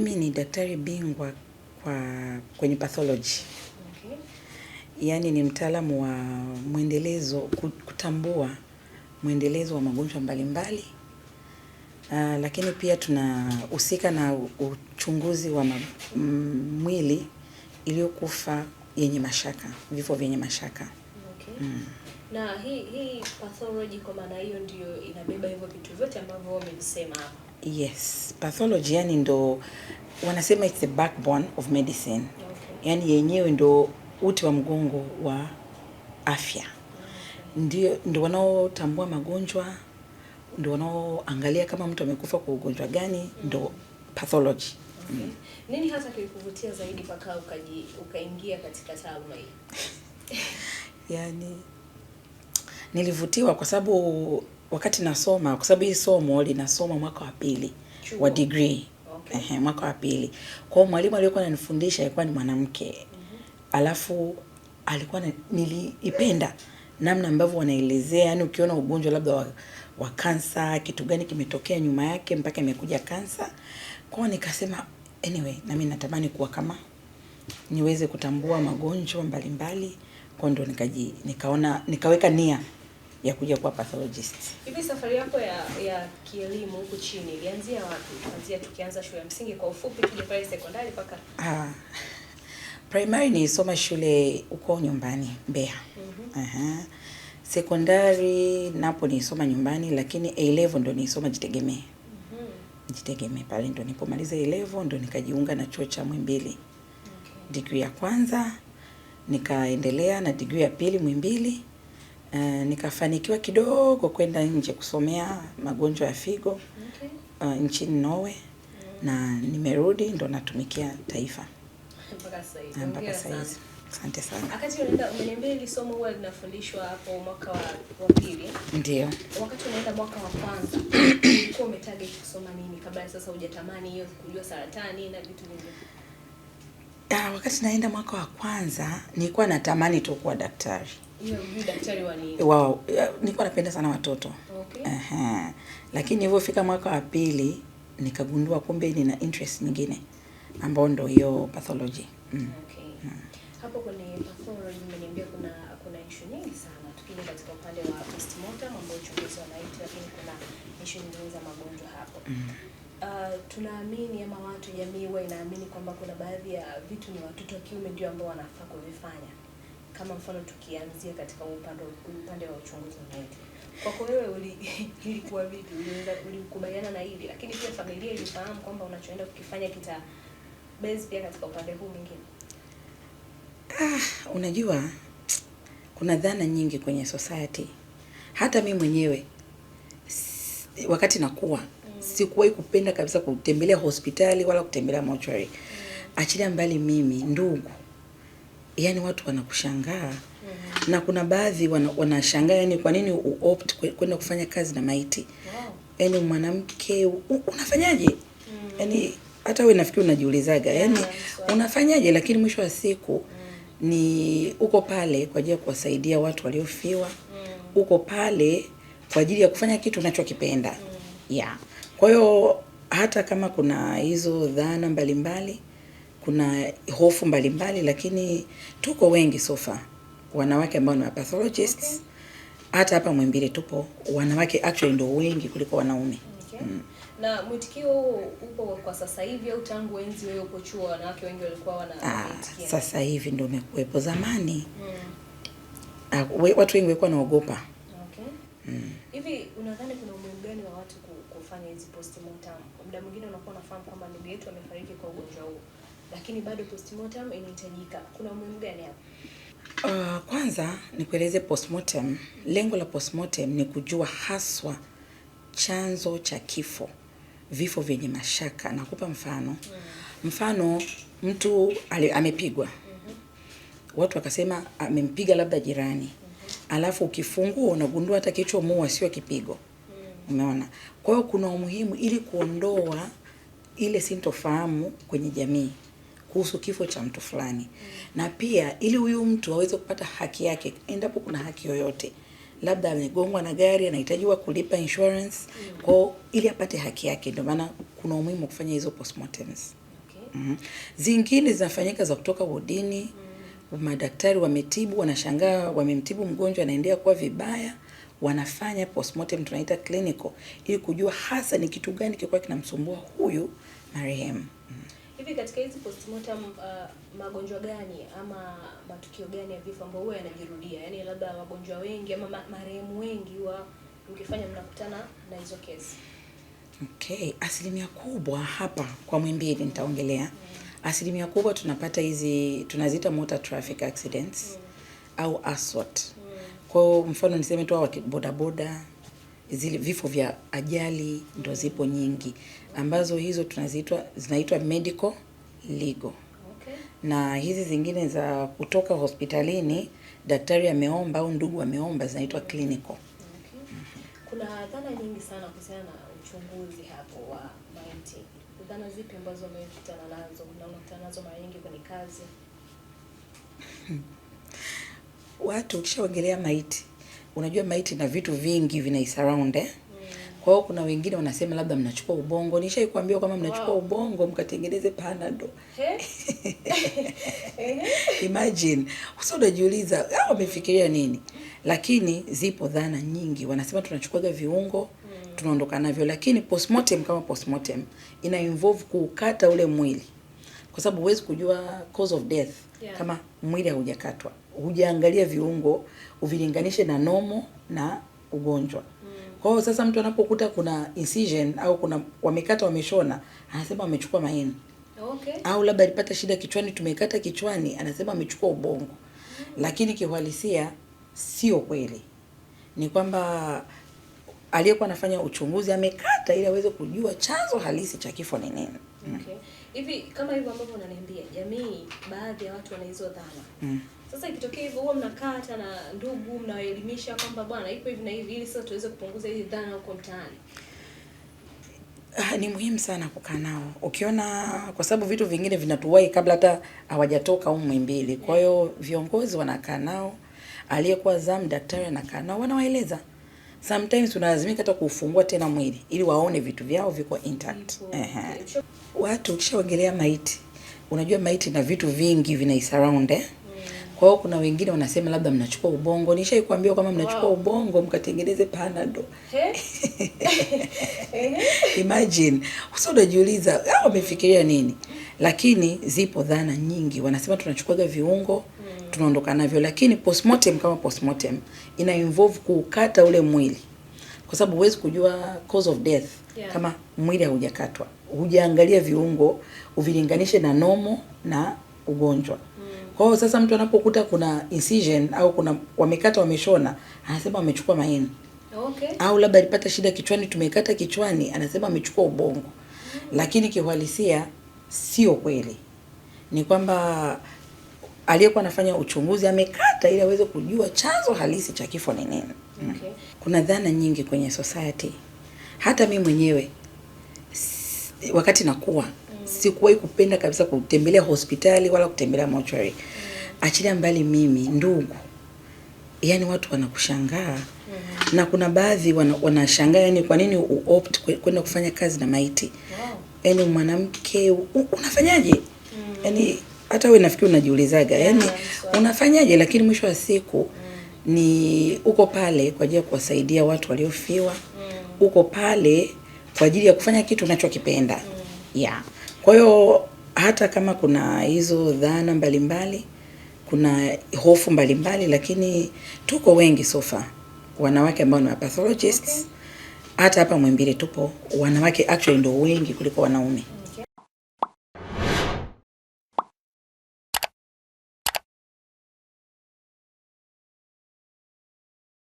Mimi ni daktari bingwa kwenye pathology. Okay. Yaani ni mtaalamu wa mwendelezo, kutambua mwendelezo wa magonjwa mbalimbali. Lakini pia tunahusika na uchunguzi wa mwili iliyokufa yenye mashaka, vifo vyenye mashaka. Okay. Na hii pathology kwa maana hiyo ndio inabeba hivyo vitu vyote ambavyo umevisema hapa. Yes, pathology yani ndo wanasema it's the backbone of medicine. Okay. Yani yenyewe ndo uti wa mgongo wa afya. Okay. Ndio wanaotambua magonjwa, ndio wanaoangalia kama mtu amekufa kwa ugonjwa gani, ndo pathology. Okay. Nini hasa kilikuvutia zaidi mpaka ukaingia katika taaluma hii? Yani nilivutiwa kwa sababu wakati nasoma, kwa sababu hii somo linasoma mwaka wa pili wa degree. Okay. Mwaka wa pili. Kwa hiyo mwalimu aliyokuwa ananifundisha alikuwa ni mwanamke. Alafu alikuwa niliipenda namna ambavyo wanaelezea, yani ukiona ugonjwa labda wa kansa, kitu gani kimetokea nyuma yake mpaka imekuja kansa. Kwa hiyo nikasema anyway, na mimi natamani kuwa kama niweze kutambua magonjwa mbalimbali. Kwa ndo nikaweka nia ya kuja kuwa pathologist. Hivi safari yako ya kielimu huku chini ilianzia wapi? Kuanzia tukianza shule ya msingi kwa ufupi, tuje pale sekondari mpaka primary nilisoma shule uko nyumbani Mbeya. Sekondari napo nilisoma nyumbani, lakini A level ndo nilisoma Jitegemee. Jitegemee pale ndo nilipomaliza A level ndo nikajiunga na chuo cha Muhimbili. Okay. Degree ya kwanza nikaendelea na degree ya pili Muhimbili. Nikafanikiwa kidogo kwenda nje kusomea magonjwa ya figo. Okay. Nchini Norway. Na nimerudi ndo natumikia taifa mpaka sasa hivi. Asante sana. Wakati umeniambia ile somo huwa linafundishwa hapo mwaka wa pili. Ndio. Wakati unaenda mwaka wa kwanza, ulikuwa umetarget kusoma nini kabla sasa hujatamani hiyo kujua saratani na vitu vingine? Wakati naenda mwaka wa kwanza nilikuwa natamani tu kuwa daktari. Hiyo daktari wa nini? Wow, nilikuwa napenda sana watoto. Okay. Lakini nilipofika mwaka wa pili nikagundua kumbe nina interest nyingine ambao ndo hiyo pathology. Okay. Hapo kwenye pathology mmeniambia kuna issue nyingi sana. Tukija katika upande wa postmortem ambao uchunguzi wa maiti, lakini kuna issue nyingi za magonjwa hapo. Tunaamini ama watu jamii huwa inaamini kwamba kuna baadhi ya vitu ni watoto wa kiume ndio ambao wanafaa kuvifanya. Kama mfano tukianzia katika upande wa uchunguzi wa maiti. Kwako wewe ilikuwa vipi? Ulikubaliana na hili, lakini pia familia ilifahamu kwamba unachoenda kukifanya kita base pia katika upande huu mwingine? Unajua kuna dhana nyingi kwenye society. Hata mimi mwenyewe wakati nakuwa sikuwahi kupenda kabisa kutembelea hospitali wala kutembelea mortuary. Achilia mbali mimi, ndugu. Yaani watu wanakushangaa. Na kuna baadhi wanashangaa yani kwa nini uopt kwenda kufanya kazi na maiti. Wow. Yaani mwanamke unafanyaje? Yaani hata wewe nafikiri unajiulizaga. Yaani unafanyaje, lakini mwisho wa siku ni uko pale kwa ajili ya kuwasaidia watu waliofiwa. Uko pale kwa ajili ya kufanya kitu unachokipenda. Yeah. Kwa hiyo hata kama kuna hizo dhana mbalimbali, kuna hofu mbalimbali, lakini tuko wengi so far wanawake ambao ni pathologists. Okay. Hata hapa Muhimbili tupo wanawake actually ndio wengi kuliko wanaume. Okay. Na mwitikio upo kwa sasa hivi au tangu enzi wewe upo chuo wanawake wengi walikuwa wanaitikia? Sasa hivi ndio umekuepo. Zamani watu wengi walikuwa wanaogopa. Okay. Hivi unadhani kuna umuhimu gani wa watu kufanya hizi postmortem? Muda mwingine unakuwa unafahamu kwamba ndugu yetu amefariki kwa ugonjwa huu, lakini bado postmortem inahitajika. Kuna umuhimu gani hapo? Kwanza nikueleze postmortem. Lengo la postmortem ni kujua haswa chanzo cha kifo, vifo vyenye mashaka. Nakupa mfano. Mfano mtu amepigwa. Watu wakasema amempiga labda jirani. Alafu ukifungua unagundua hata kilichomuua sio kipigo. Umeona? Kwa hiyo kuna umuhimu ili kuondoa ile sintofahamu kwenye jamii kuhusu kifo cha mtu fulani. Na pia ili huyu mtu aweze kupata haki yake endapo kuna haki yoyote. Labda amegongwa na gari anahitajiwa kulipa insurance. Kwa ili apate haki yake, ndio maana kuna umuhimu kufanya hizo postmortems. Zingine zinafanyika za kutoka wodini. Madaktari wametibu, wanashangaa wamemtibu mgonjwa anaendelea kuwa vibaya, wanafanya postmortem, tunaita clinical, ili kujua hasa ni kitu gani kilikuwa kinamsumbua huyu marehemu. Hivi katika hizi postmortem magonjwa gani ama matukio gani ya vifo ambayo huwa yanajirudia? Yaani labda wagonjwa wengi ama marehemu wengi huwa mkifanya mnakutana na hizo kesi? Okay, asilimia kubwa hapa kwa Muhimbili nitaongelea. Asilimia kubwa tunapata hizi tunaziita motor traffic accidents au assault. Kwa mfano niseme tu bodaboda, zile vifo vya ajali ndo zipo nyingi, ambazo hizo zinaitwa medical legal. Okay. Na hizi zingine za kutoka hospitalini daktari ameomba au ndugu ameomba zinaitwa clinical. Okay. Kuna dhana nyingi sana kuhusiana na uchunguzi hapo wa maiti. Dhana zipi ambazo umekutana nazo na unakutana nazo mara nyingi kwenye kazi? Watu ukishaongelea maiti, unajua maiti na vitu vingi vinaisurround. Kwa hiyo kuna wengine wanasema labda mnachukua ubongo. Nishaikwambia kama mnachukua ubongo mkatengeneze panado. Imagine. Sasa unajiuliza wamefikiria nini? Lakini zipo dhana nyingi. Wanasema tunachukua viungo, tunaondoka navyo, lakini postmortem kama postmortem ina involve kukata ule mwili. Kwa sababu huwezi kujua cause of death kama mwili haujakatwa. Hujaangalia viungo, uvilinganishe na normal na ugonjwa. Kwa hiyo sasa mtu anapokuta kuna incision au kuna wamekata wameshona, anasema amechukua maini. Okay. Au labda alipata shida kichwani, tumekata kichwani, anasema amechukua ubongo. Lakini kiuhalisia sio kweli. Ni kwamba aliyekuwa anafanya uchunguzi amekata ili aweze kujua chanzo halisi cha kifo ni nini. Okay. Hivi kama hivyo ambavyo unaniambia, jamii baadhi ya watu wana hizo dhana. Sasa ikitokea hivyo huwa mnakaa hata na ndugu mnawaelimisha kwamba bwana ipo hivi na hivi ili sasa tuweze kupunguza hizi dhana huko mtaani? Ni muhimu sana kukaa nao. Ukiona kwa sababu vitu vingine vinatuwai kabla hata hawajatoka huko Muhimbili. Kwa hiyo viongozi wanakaa nao, aliyekuwa zamu daktari anakaa nao, wanawaeleza. Sometimes tunalazimika hata kufungua tena mwili ili waone vitu vyao viko intact. Watu ukishaongelea maiti, unajua maiti na vitu vingi vinaisurround. Kwa hiyo kuna wengine wanasema labda mnachukua ubongo. Nishaikwambia kama mnachukua ubongo mkatengeneze panado. Imagine. Sasa unajiuliza wamefikiria nini? Lakini zipo dhana nyingi. Wanasema tunachukua viungo, tunaondoka navyo, lakini postmortem kama postmortem ina involve kukata ule mwili. Kwa sababu huwezi kujua cause of death kama mwili haujakatwa. Hujaangalia viungo, uvilinganishe na normal na ugonjwa. Kwa hiyo sasa mtu anapokuta kuna incision au kuna wamekata wameshona, anasema amechukua maini. Okay. Au labda alipata shida kichwani, tumekata kichwani, anasema amechukua ubongo. Lakini kiuhalisia sio kweli. Ni kwamba aliyekuwa anafanya uchunguzi amekata ili aweze kujua chanzo halisi cha kifo ni nini. Okay. Kuna dhana nyingi kwenye society. Hata mimi mwenyewe wakati nakuwa sikuwahi kupenda kabisa kutembelea hospitali wala kutembelea mortuary. Achilia mbali mimi, ndugu. Yaani watu wanakushangaa. Na kuna baadhi wanashangaa yani kwa nini uopt kwenda kufanya kazi na maiti. Yaani mwanamke unafanyaje? Yaani hata wewe nafikiri unajiulizaga. Yaani unafanyaje, lakini mwisho wa siku ni uko pale kwa ajili ya kuwasaidia watu waliofiwa. Uko pale kwa ajili ya kufanya kitu unachokipenda. Kwa hiyo hata kama kuna hizo dhana mbalimbali, kuna hofu mbalimbali, lakini tuko wengi so far. Wanawake ambao ni pathologists. Hata hapa Muhimbili tupo wanawake actually ndio wengi kuliko wanaume.